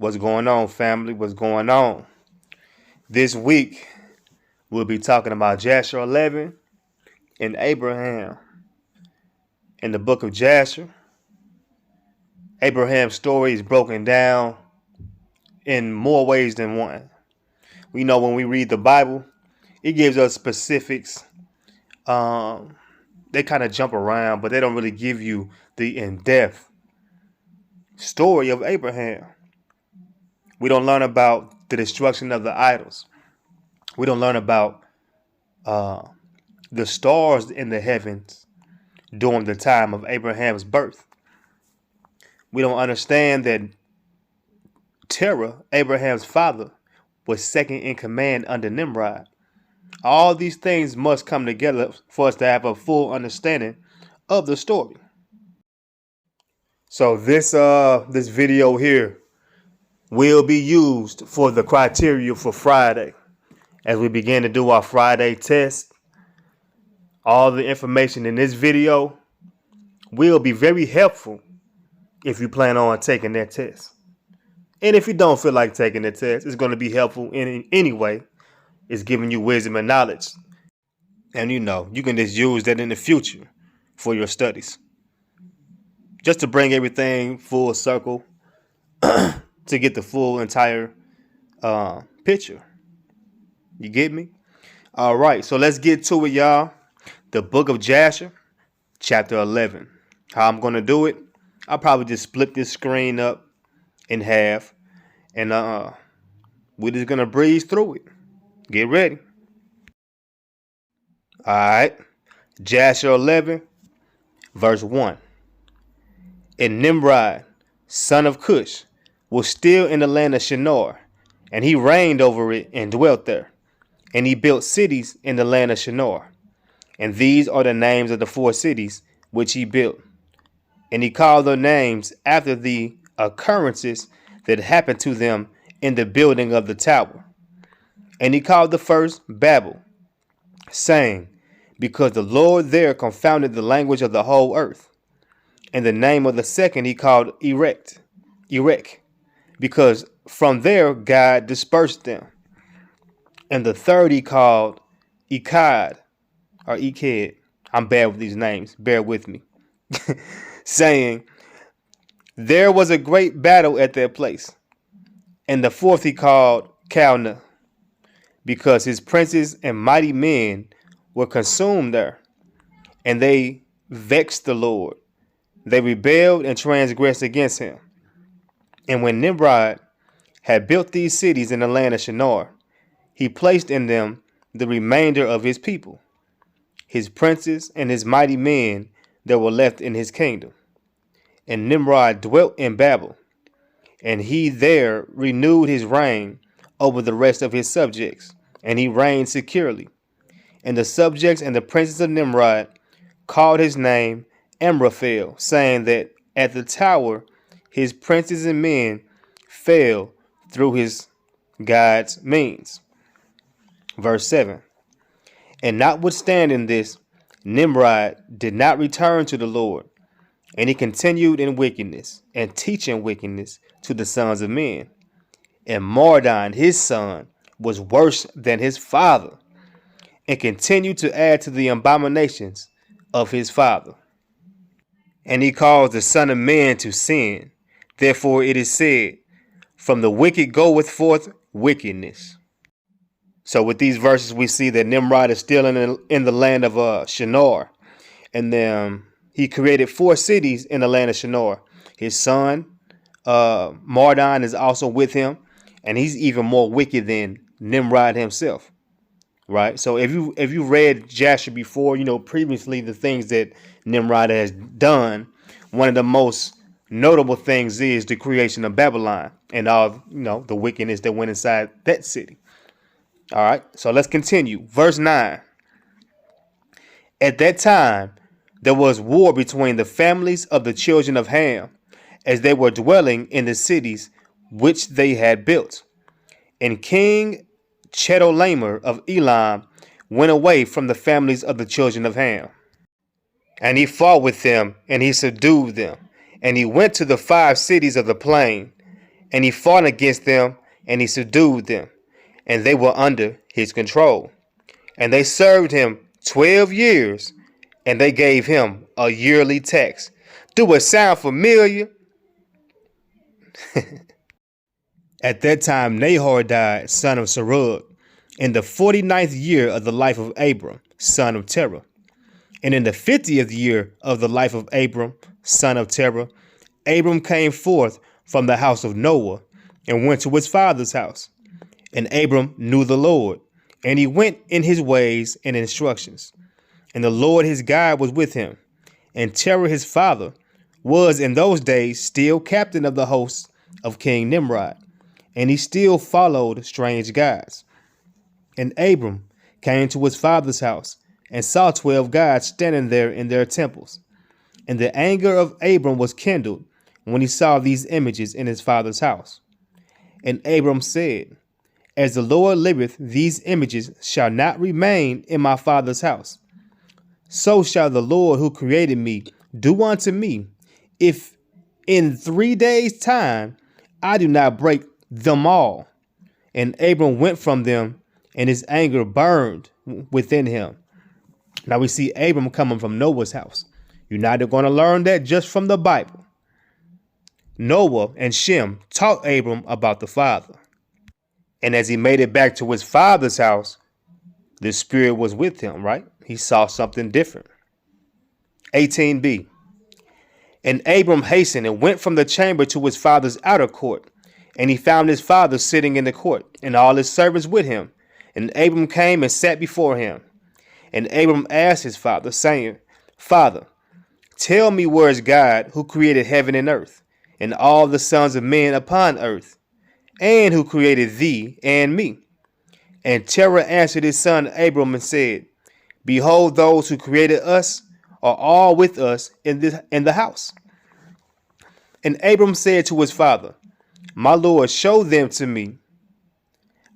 What's going on, family? What's going on? This week, we'll be talking about Jasher 11 and Abraham. In the book of Jasher, Abraham's story is broken down in more ways than one. We know when we read the Bible, it gives us specifics. They kind of jump around, but they don't really give you the in-depth story of Abraham. We don't learn about the destruction of the idols. We don't learn about the stars in the heavens during the time of Abraham's birth. We don't understand that Terah, Abraham's father, was second in command under Nimrod. All these things must come together for us to have a full understanding of the story. So this video here will be used for the criteria for Friday. As we begin to do our Friday test, all the information in this video will be very helpful if you plan on taking that test. And if you don't feel like taking the test, it's going to be helpful in any way. It's giving you wisdom and knowledge. And you can just use that in the future for your studies. Just to bring everything full circle to get the full entire picture. You get me? All right, so let's get to it, y'all. The book of Jasher, chapter 11. How I'm going to do it, I'll probably just split this screen up in half. And we're just going to breeze through it. Get ready. All right. Jasher 11, verse 1. And Nimrod, son of Cush, was still in the land of Shinar, and he reigned over it and dwelt there. And he built cities in the land of Shinar. And these are the names of the 4 cities which he built. And he called their names after the occurrences that happened to them in the building of the tower. And he called the first Babel, saying, because the Lord there confounded the language of the whole earth. And the name of the second he called Erech, because from there God dispersed them. And the third he called Ekad, or Eked. I'm bad with these names, bear with me. Saying, there was a great battle at that place. And the fourth he called Calneh, because his princes and mighty men were consumed there. And they vexed the Lord. They rebelled and transgressed against him. And when Nimrod had built these cities in the land of Shinar, he placed in them the remainder of his people, his princes and his mighty men that were left in his kingdom. And Nimrod dwelt in Babel, and he there renewed his reign over the rest of his subjects, and he reigned securely. And the subjects and the princes of Nimrod called his name Amraphel, saying that at the tower his princes and men fell through his God's means. Verse 7. And notwithstanding this, Nimrod did not return to the Lord, and he continued in wickedness and teaching wickedness to the sons of men. And Mardon, his son, was worse than his father, and continued to add to the abominations of his father. And he caused the Son of Man to sin. Therefore it is said, from the wicked goeth forth wickedness. So with these verses, we see that Nimrod is still in the land of Shinar. And then he created 4 cities in the land of Shinar. His son, Mardon, is also with him. And he's even more wicked than Nimrod himself. Right. So if you read Jasher before, previously the things that Nimrod has done, one of the most notable things is the creation of Babylon and all, the wickedness that went inside that city. All right. So let's continue. Verse 9. At that time, there was war between the families of the children of Ham as they were dwelling in the cities which they had built. And King Chedorlaomer of Elam went away from the families of the children of Ham. And he fought with them, and he subdued them. And he went to the 5 cities of the plain, And he fought against them, and he subdued them, and they were under his control. And they served him 12 years, and they gave him a yearly tax. Do it sound familiar? At that time, Nahor died, son of Serug, in the 49th year of the life of Abram, son of Terah. And in the 50th year of the life of Abram, son of Terah, Abram came forth from the house of Noah and went to his father's house. And Abram knew the Lord, and he went in his ways and instructions. And the Lord his God was with him. And Terah his father was in those days still captain of the hosts of King Nimrod, and he still followed strange gods. And Abram came to his father's house and saw 12 gods standing there in their temples. And the anger of Abram was kindled when he saw these images in his father's house. And Abram said, As the Lord liveth, these images shall not remain in my father's house. So shall the Lord who created me do unto me, if in 3 days' time I do not break them all. And Abram went from them, and his anger burned within him. Now we see Abram coming from Noah's house. You're not going to learn that just from the Bible. Noah and Shem taught Abram about the Father. And as he made it back to his father's house, the Spirit was with him, right? He saw something different. 18b. And Abram hastened and went from the chamber to his father's outer court. And he found his father sitting in the court, and all his servants with him. And Abram came and sat before him. And Abram asked his father, saying, Father, tell me, where is God who created heaven and earth, and all the sons of men upon earth, and who created thee and me? And Terah answered his son Abram and said, Behold, those who created us are all with us in the house. And Abram said to his father, My Lord, show them to me,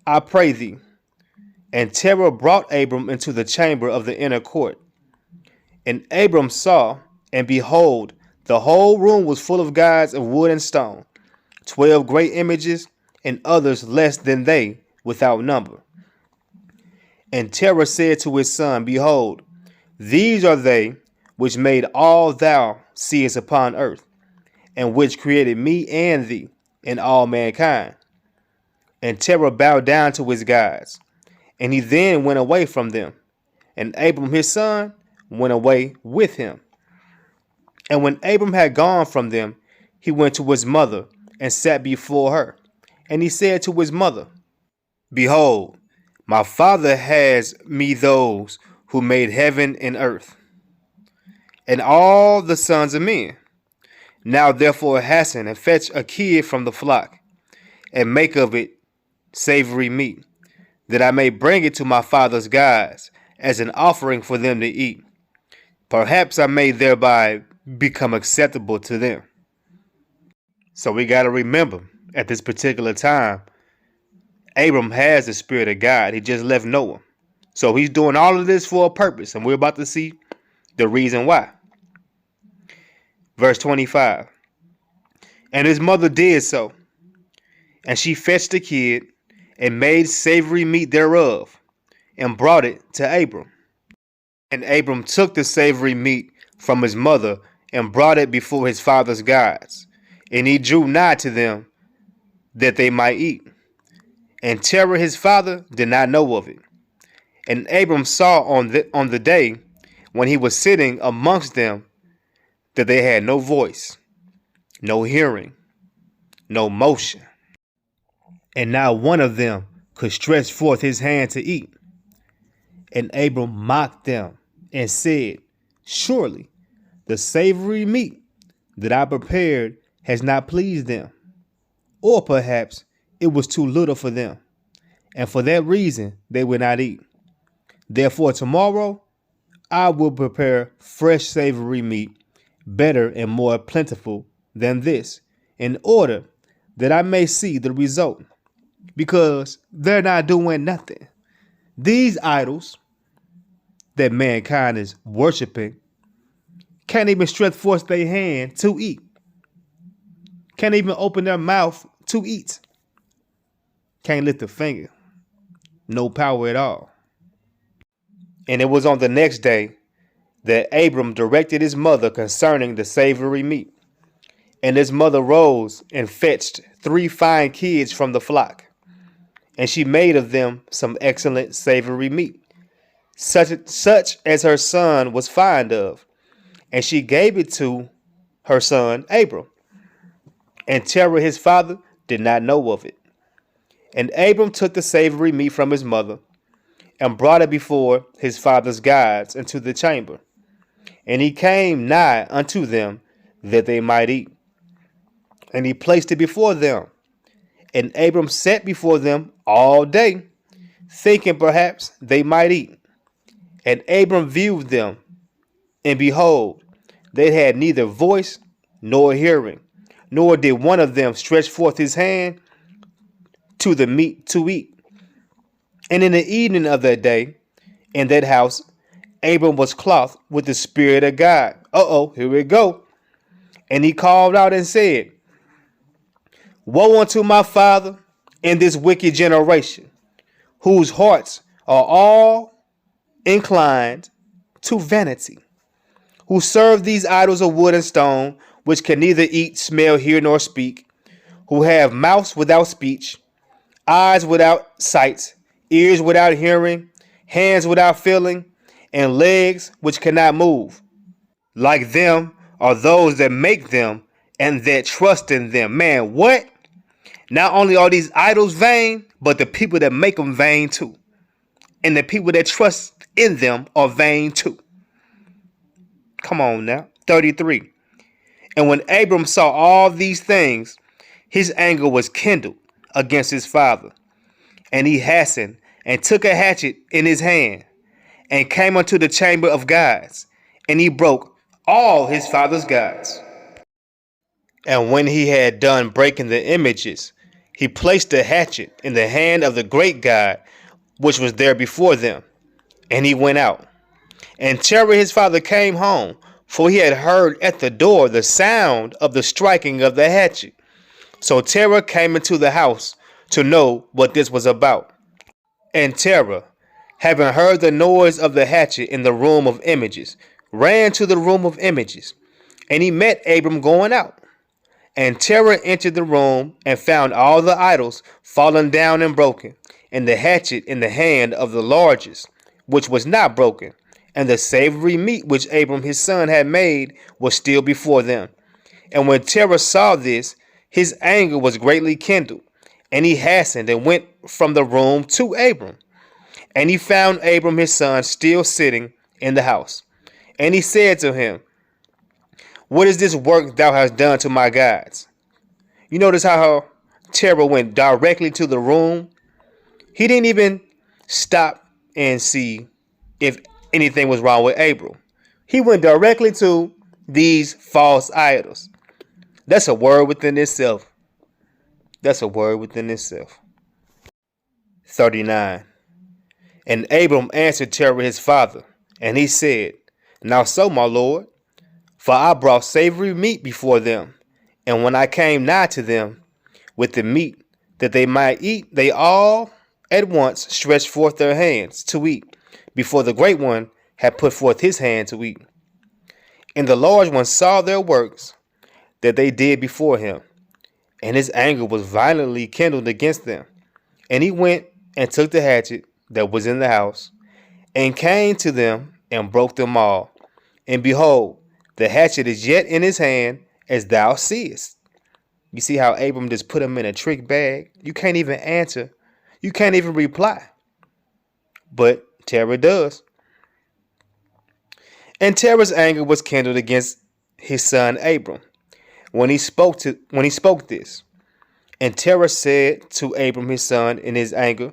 I pray thee. And Terah brought Abram into the chamber of the inner court. And Abram saw, and behold, the whole room was full of gods of wood and stone, 12 great images, and others less than they, without number. And Terah said to his son, Behold, these are they which made all thou seest upon earth, and which created me and thee, and all mankind. And Terah bowed down to his gods, and he then went away from them. And Abram his son went away with him. And when Abram had gone from them, he went to his mother and sat before her. And he said to his mother, Behold, my father has me those who made heaven and earth, and all the sons of men. Now therefore hasten and fetch a kid from the flock, and make of it savory meat, that I may bring it to my father's gods as an offering for them to eat. Perhaps I may thereby become acceptable to them. So we got to remember, at this particular time, Abram has the Spirit of God. He just left Noah. So he's doing all of this for a purpose, and we're about to see the reason why. Verse 25. And his mother did so, and she fetched the kid and made savory meat thereof, and brought it to Abram. And Abram took the savory meat from his mother and brought it before his father's gods, and he drew nigh to them that they might eat. And Terah his father did not know of it. And Abram saw on the day when he was sitting amongst them that they had no voice, no hearing, no motion. And not one of them could stretch forth his hand to eat. And Abram mocked them and said, Surely the savory meat that I prepared has not pleased them, or perhaps it was too little for them, and for that reason they will not eat. Therefore tomorrow I will prepare fresh savory meat, better and more plentiful than this, in order that I may see the result, because they're not doing nothing. These idols that mankind is worshiping can't even stretch forth their hand to eat. Can't even open their mouth to eat. Can't lift a finger. No power at all. And it was on the next day that Abram directed his mother concerning the savory meat. And his mother rose and fetched 3 fine kids from the flock. And she made of them some excellent savory meat, such as her son was fond of. And she gave it to her son Abram. And Terah his father did not know of it. And Abram took the savory meat from his mother, and brought it before his father's guides into the chamber. And he came nigh unto them that they might eat. And he placed it before them. And Abram sat before them all day, thinking perhaps they might eat. And Abram viewed them, and behold, they had neither voice nor hearing, nor did one of them stretch forth his hand to the meat to eat. And in the evening of that day, in that house, Abram was clothed with the Spirit of God. Here we go. And he called out and said, Woe unto my father in this wicked generation, whose hearts are all inclined to vanity, who serve these idols of wood and stone, which can neither eat, smell, hear, nor speak, who have mouths without speech, eyes without sight, ears without hearing, hands without feeling, and legs which cannot move. Like them are those that make them and that trust in them. Man, what? Not only are these idols vain, but the people that make them vain too. And the people that trust in them are vain too. Come on now. 33. And when Abram saw all these things, his anger was kindled against his father. And he hastened and took a hatchet in his hand, and came unto the chamber of gods, and he broke all his father's gods. And when he had done breaking the images, he placed the hatchet in the hand of the great god, which was there before them, and he went out. And Terah his father came home, for he had heard at the door the sound of the striking of the hatchet. So Terah came into the house to know what this was about. And Terah, having heard the noise of the hatchet in the room of images, ran to the room of images, and he met Abram going out. And Terah entered the room and found all the idols fallen down and broken, and the hatchet in the hand of the largest, which was not broken, and the savory meat which Abram his son had made was still before them. And when Terah saw this, his anger was greatly kindled, and he hastened and went from the room to Abram. And he found Abram his son still sitting in the house. And he said to him, What is this work thou hast done to my gods? You notice how Terah went directly to the room. He didn't even stop and see if anything was wrong with Abram. He went directly to these false idols. That's a word within itself. That's a word within itself. 39. And Abram answered Terah his father, and he said, Now so, my lord, for I brought savory meat before them, and when I came nigh to them with the meat that they might eat, they all at once stretched forth their hands to eat, before the great one had put forth his hand to eat. And the large one saw their works that they did before him, and his anger was violently kindled against them. And he went and took the hatchet that was in the house, and came to them and broke them all. And behold, the hatchet is yet in his hand, as thou seest. You see how Abram just put him in a trick bag? You can't even answer. You can't even reply. But Terah does. And Terah's anger was kindled against his son Abram when he spoke this. And Terah said to Abram his son in his anger,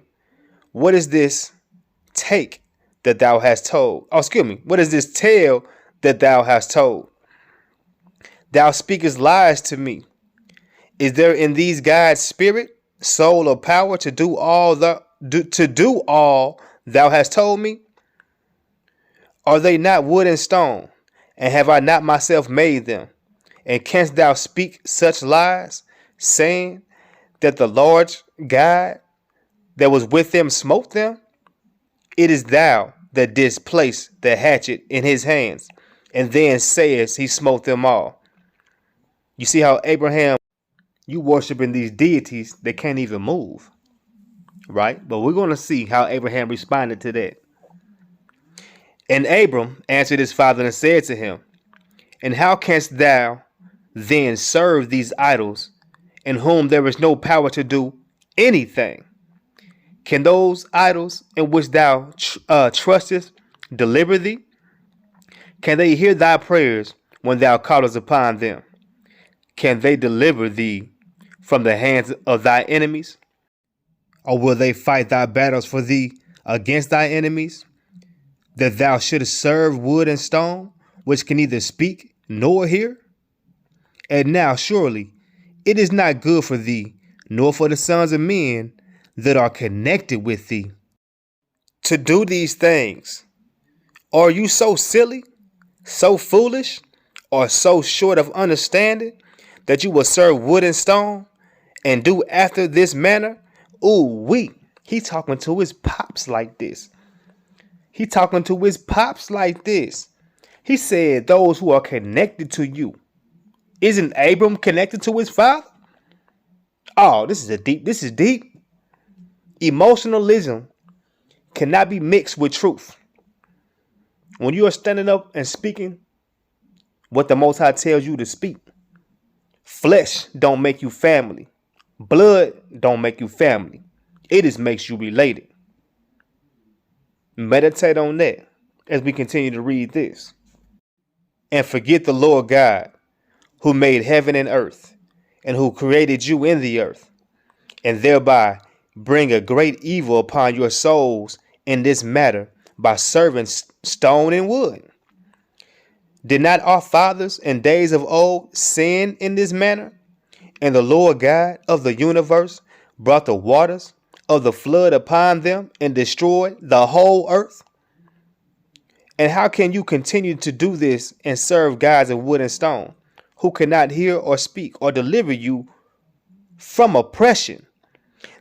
What is this take that thou hast told? What is this tale that thou hast told? Thou speakest lies to me. Is there in these gods spirit, soul, or power to do all thou hast told me? Are they not wood and stone? And have I not myself made them? And canst thou speak such lies, saying that the large God that was with them smote them? It is thou that didst place the hatchet in his hands, and then sayest he smote them all. You see how Abraham, you worshiping these deities that can't even move, right? But we're going to see how Abraham responded to that. And Abram answered his father and said to him, and how canst thou then serve these idols in whom there is no power to do anything? Can those idols in which thou trustest deliver thee? Can they hear thy prayers when thou callest upon them? Can they deliver thee from the hands of thy enemies? Or will they fight thy battles for thee against thy enemies? That thou shouldest serve wood and stone, which can neither speak nor hear? And now surely it is not good for thee, nor for the sons of men that are connected with thee, to do these things. Are you so silly, so foolish, or so short of understanding that you will serve wood and stone and do after this manner? He talking to his pops like this. He talking to his pops like this. He said those who are connected to you. Isn't Abram connected to his father? Oh, this is deep. Emotionalism cannot be mixed with truth. When you are standing up and speaking what the Most High tells you to speak, flesh don't make you family. Blood don't make you family. It just makes you related. Meditate on that as we continue to read this. And forget the Lord God, who made heaven and earth, and who created you in the earth, and thereby bring a great evil upon your souls in this matter by serving stone and wood. Did not our fathers in days of old sin in this manner? And the Lord God of the universe brought the waters of the flood upon them and destroyed the whole earth? And how can you continue to do this and serve gods of wood and stone, who cannot hear or speak or deliver you from oppression,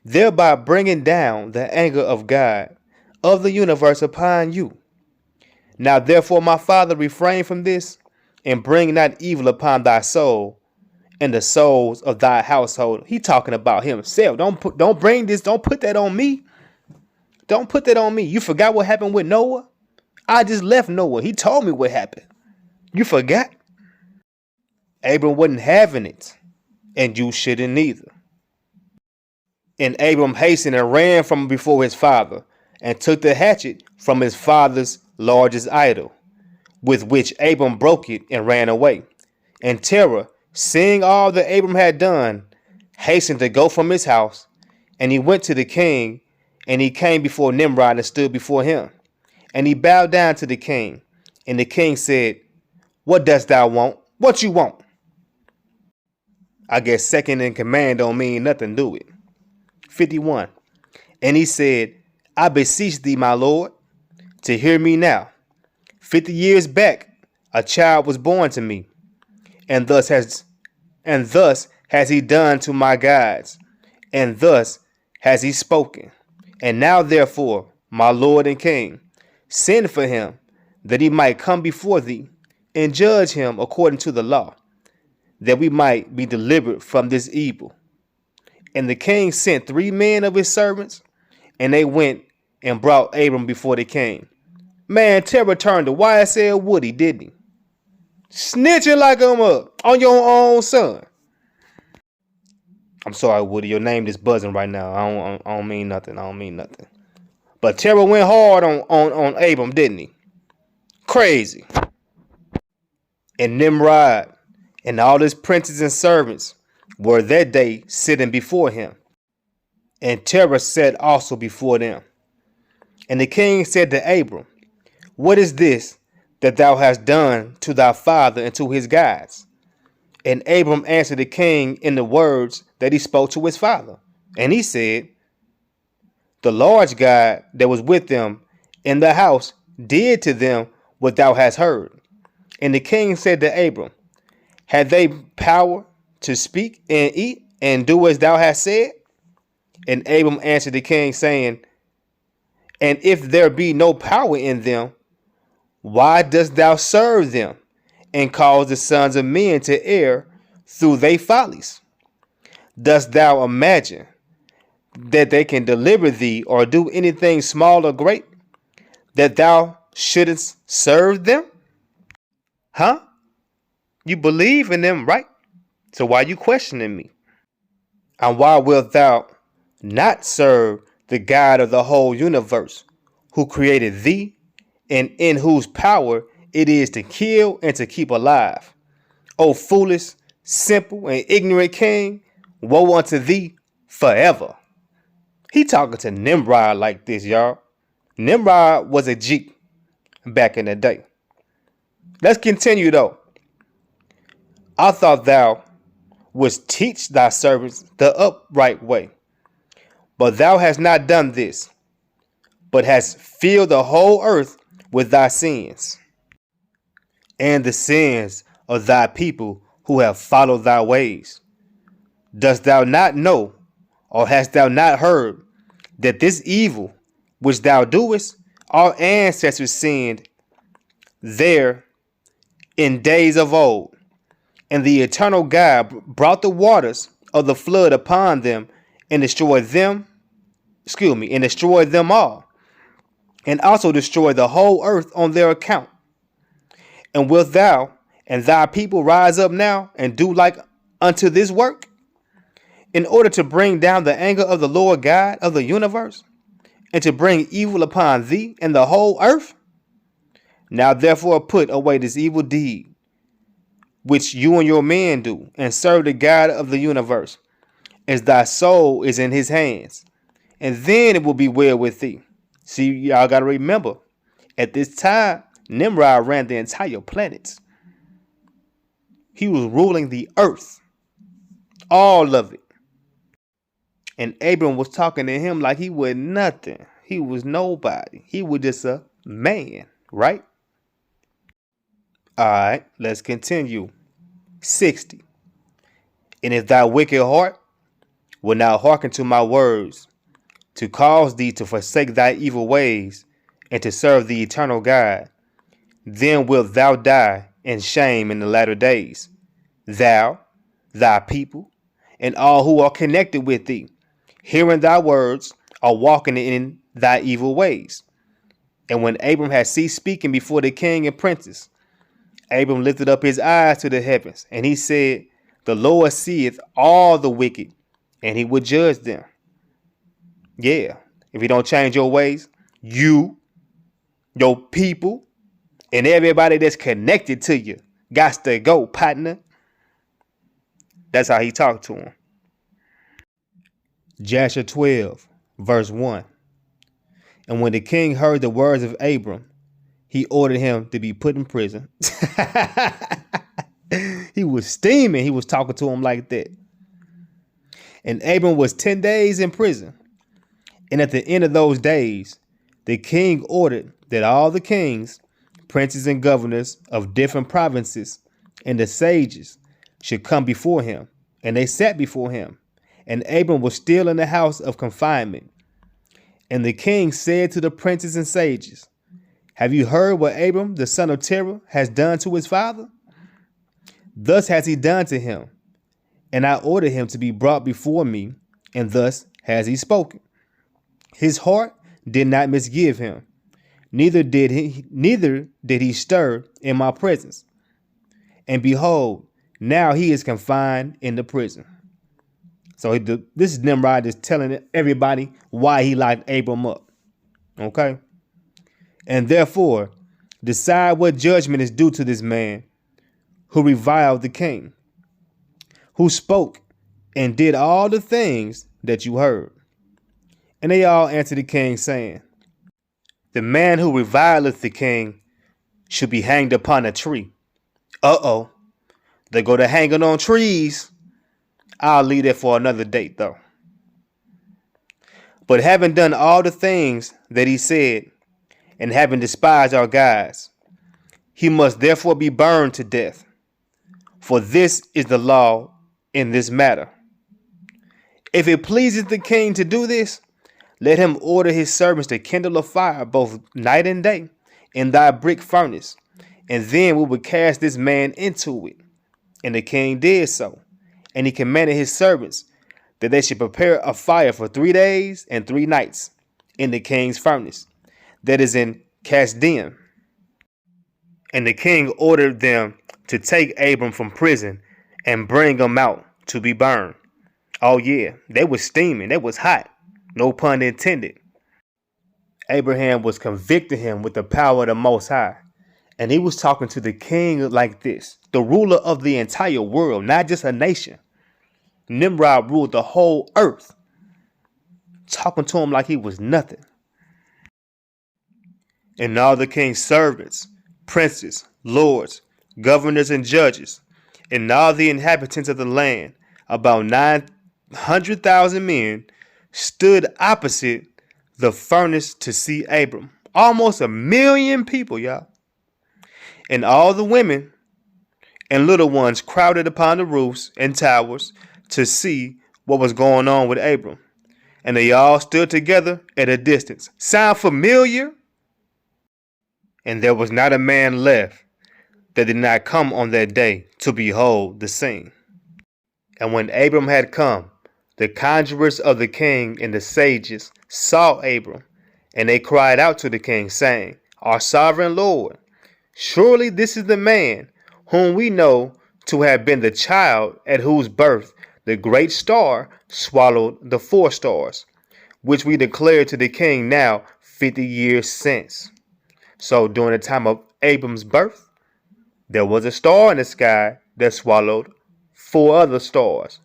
thereby bringing down the anger of God of the universe upon you? Now therefore, my father, refrain from this, and bring not evil upon thy soul and the souls of thy household. He talking about himself. Don't bring this. Don't put that on me. Don't put that on me. You forgot what happened with Noah? I just left Noah. He told me what happened. You forgot? Abram wasn't having it, and you shouldn't neither. And Abram hastened and ran from before his father, and took the hatchet from his father's largest idol, with which Abram broke it and ran away. And Terah, seeing all that Abram had done, hastened to go from his house, and he went to the king, and he came before Nimrod and stood before him. And he bowed down to the king, and the king said, what dost thou want? What you want? I guess second in command don't mean nothing, do it? 51. And he said, I beseech thee, my lord, to hear me now. 50 years back, a child was born to me, and thus has he done to my gods, and thus has he spoken. And now, therefore, my lord and king, send for him, that he might come before thee, and judge him according to the law, that we might be delivered from this evil. And the king sent 3 men of his servants, and they went and brought Abram before the king. Man, Terah turned to YSL Woody, didn't he? Snitching like him up on your own son. I'm sorry, Woody, your name is buzzing right now. I don't mean nothing. I don't mean nothing. But Terah went hard on Abram, didn't he? Crazy. And Nimrod and all his princes and servants were that day sitting before him. And Terah sat also before them. And the king said to Abram, what is this that thou hast done to thy father and to his gods? And Abram answered the king in the words that he spoke to his father. And he said, the large God that was with them in the house did to them what thou hast heard. And the king said to Abram, had they power to speak and eat, and do as thou hast said? And Abram answered the king, saying, And if there be no power in them, why dost thou serve them, and cause the sons of men to err through their follies? Dost thou imagine that they can deliver thee or do anything small or great, that thou shouldest serve them? Huh? You believe in them, right? So why are you questioning me? And why wilt thou not serve the God of the whole universe, who created thee, and in whose power it is to kill and to keep alive? O foolish, simple, and ignorant king, woe unto thee forever. He talking to Nimrod like this, y'all. Nimrod was a G back in the day. Let's continue though. I thought thou wouldst teach thy servants the upright way, but thou hast not done this, but hast filled the whole earth with thy sins, and the sins of thy people who have followed thy ways. Dost thou not know, or hast thou not heard, that this evil which thou doest, our ancestors sinned there in days of old, and the eternal God brought the waters of the flood upon them and destroyed them, and destroyed them all, and also destroyed the whole earth on their account? And wilt thou and thy people rise up now and do like unto this work, in order to bring down the anger of the Lord God of the universe, and to bring evil upon thee and the whole earth? Now therefore put away this evil deed which you and your men do, and serve the God of the universe, as thy soul is in his hands, and then it will be well with thee. See, y'all got to remember, at this time, Nimrod ran the entire planet. He was ruling the earth, all of it. And Abram was talking to him like he was nothing. He was nobody. He was just a man, right? All right, let's continue. 60. And if thy wicked heart will not hearken to my words, to cause thee to forsake thy evil ways, and to serve the eternal God, then wilt thou die in shame in the latter days, thou, thy people, and all who are connected with thee, hearing thy words, are walking in thy evil ways. And when Abram had ceased speaking before the king and princes, Abram lifted up his eyes to the heavens, and he said, The Lord seeth all the wicked, and he will judge them. Yeah, if you don't change your ways, you, your people, and everybody that's connected to you got to go, partner. That's how he talked to him. JASHER 12, verse 1. And when the king heard the words of Abram, he ordered him to be put in prison. He was steaming. He was talking to him like that. And Abram was 10 days in prison. And at the end of those days, the king ordered that all the kings, princes, and governors of different provinces and the sages should come before him. And they sat before him. And Abram was still in the house of confinement. And the king said to the princes and sages, Have you heard what Abram, the son of Terah, has done to his father? Thus has he done to him, and I ordered him to be brought before me, and thus has he spoken. His heart did not misgive him, neither did he stir in my presence. And behold, now he is confined in the prison. So this is Nimrod is telling everybody why he locked Abram up. Okay? And therefore, decide what judgment is due to this man who reviled the king, who spoke and did all the things that you heard. And they all answered the king, saying, The man who revileth the king should be hanged upon a tree. Uh-oh. They go to hanging on trees. I'll leave that for another date, though. But having done all the things that he said, and having despised our gods, he must therefore be burned to death. For this is the law in this matter. If it pleases the king to do this, let him order his servants to kindle a fire both night and day in thy brick furnace, and then we will cast this man into it. And the king did so, and he commanded his servants that they should prepare a fire for 3 days and 3 nights in the king's furnace, that is in Kasdim. And the king ordered them to take Abram from prison and bring him out to be burned. Oh yeah, they was steaming, they was hot, no pun intended. Abraham was convicting him with the power of the Most High. And he was talking to the king like this, the ruler of the entire world, not just a nation. Nimrod ruled the whole earth, talking to him like he was nothing. And all the king's servants, princes, lords, governors, and judges, and all the inhabitants of the land, about 900,000 men, stood opposite the furnace to see Abram. Almost 1 million people, y'all. And all the women and little ones crowded upon the roofs and towers to see what was going on with Abram. And they all stood together at a distance. Sound familiar? And there was not a man left that did not come on that day to behold the scene. And when Abram had come, the conjurers of the king and the sages saw Abram, and they cried out to the king, saying, Our sovereign Lord, surely this is the man whom we know to have been the child at whose birth the great star swallowed the 4 stars, which we declared to the king now 50 years since. So during the time of Abram's birth, there was a star in the sky that swallowed 4 other stars.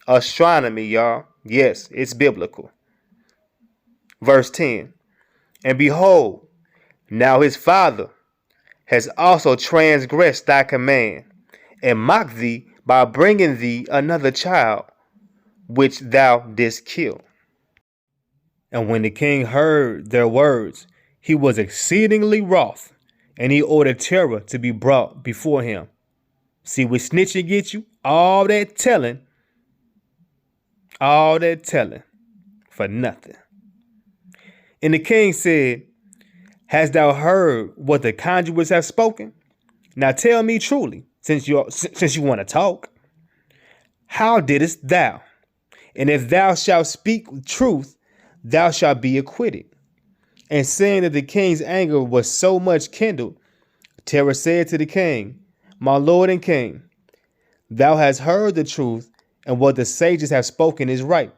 Astronomy, y'all. Yes, it's biblical. Verse 10. And behold, now his father has also transgressed thy command, and mocked thee by bringing thee another child, which thou didst kill. And when the king heard their words, he was exceedingly wroth, and he ordered Terah to be brought before him. See what snitching get you? All that telling for nothing. And the king said, Hast thou heard what the conjurers have spoken? Now tell me truly, since you want to talk. How didst thou? And if thou shalt speak truth, thou shalt be acquitted. And seeing that the king's anger was so much kindled, Terah said to the king, My lord and king, thou hast heard the truth, and what the sages have spoken is right.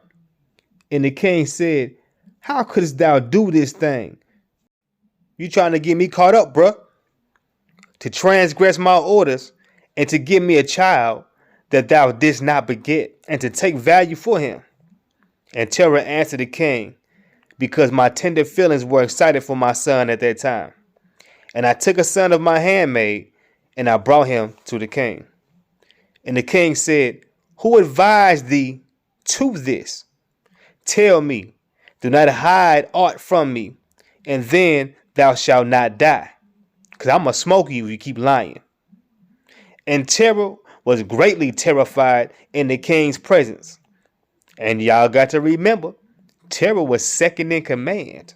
And the king said, How couldst thou do this thing? You trying to get me caught up, bruh? To transgress my orders, and to give me a child that thou didst not beget, and to take value for him. And Terah answered the king, Because my tender feelings were excited for my son at that time. And I took a son of my handmaid, and I brought him to the king. And the king said, Who advised thee to this? Tell me, do not hide aught from me, and then thou shalt not die. Because I'm going to smoke you if you keep lying. And Terah was greatly terrified in the king's presence. And y'all got to remember, Terah was second in command.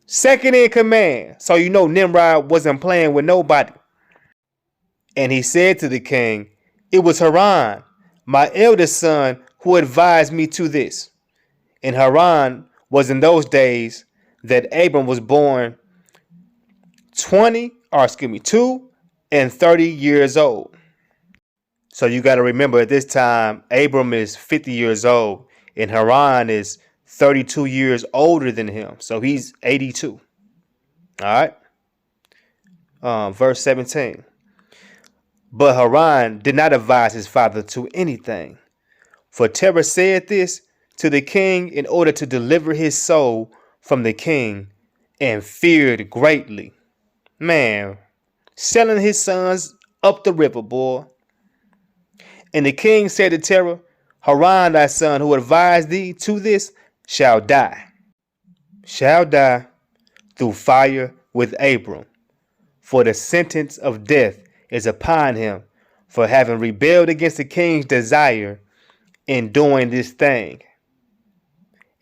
Second in command. So you know Nimrod wasn't playing with nobody. And he said to the king, It was Haran, my eldest son, who advised me to this. And Haran was in those days that Abram was born 2 and 30 years old. So you got to remember at this time, Abram is 50 years old and Haran is 32 years older than him. So he's 82. All right. Verse 17. But Haran did not advise his father to anything. For Terah said this to the king in order to deliver his soul from the king, and feared greatly. Man, selling his sons up the river, boy. And the king said to Terah, Haran, thy son, who advised thee to this, shall die. Shall die through fire with Abram. For the sentence of death is upon him for having rebelled against the king's desire in doing this thing.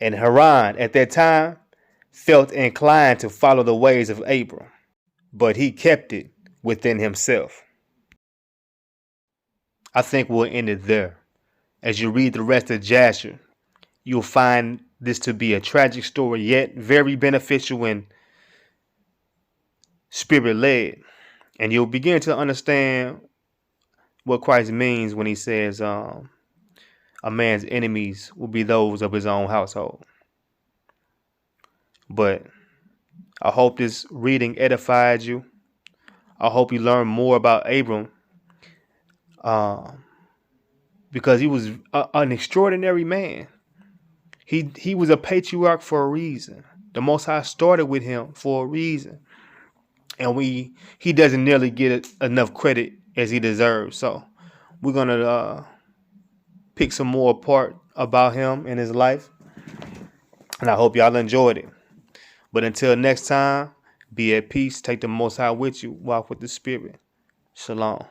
And Haran at that time felt inclined to follow the ways of Abram, but he kept it within himself. I think we'll end it there. As you read the rest of Jasher, you'll find this to be a tragic story, yet very beneficial and spirit-led. And you'll begin to understand what Christ means when he says a man's enemies will be those of his own household. But I hope this reading edified you. I hope you learn more about Abram, because he was an extraordinary man. He was a patriarch for a reason. The Most High started with him for a reason. And he doesn't nearly get enough credit as he deserves. So we're going to pick some more apart about him and his life. And I hope y'all enjoyed it. But until next time, be at peace. Take the Most High with you. Walk with the Spirit. Shalom.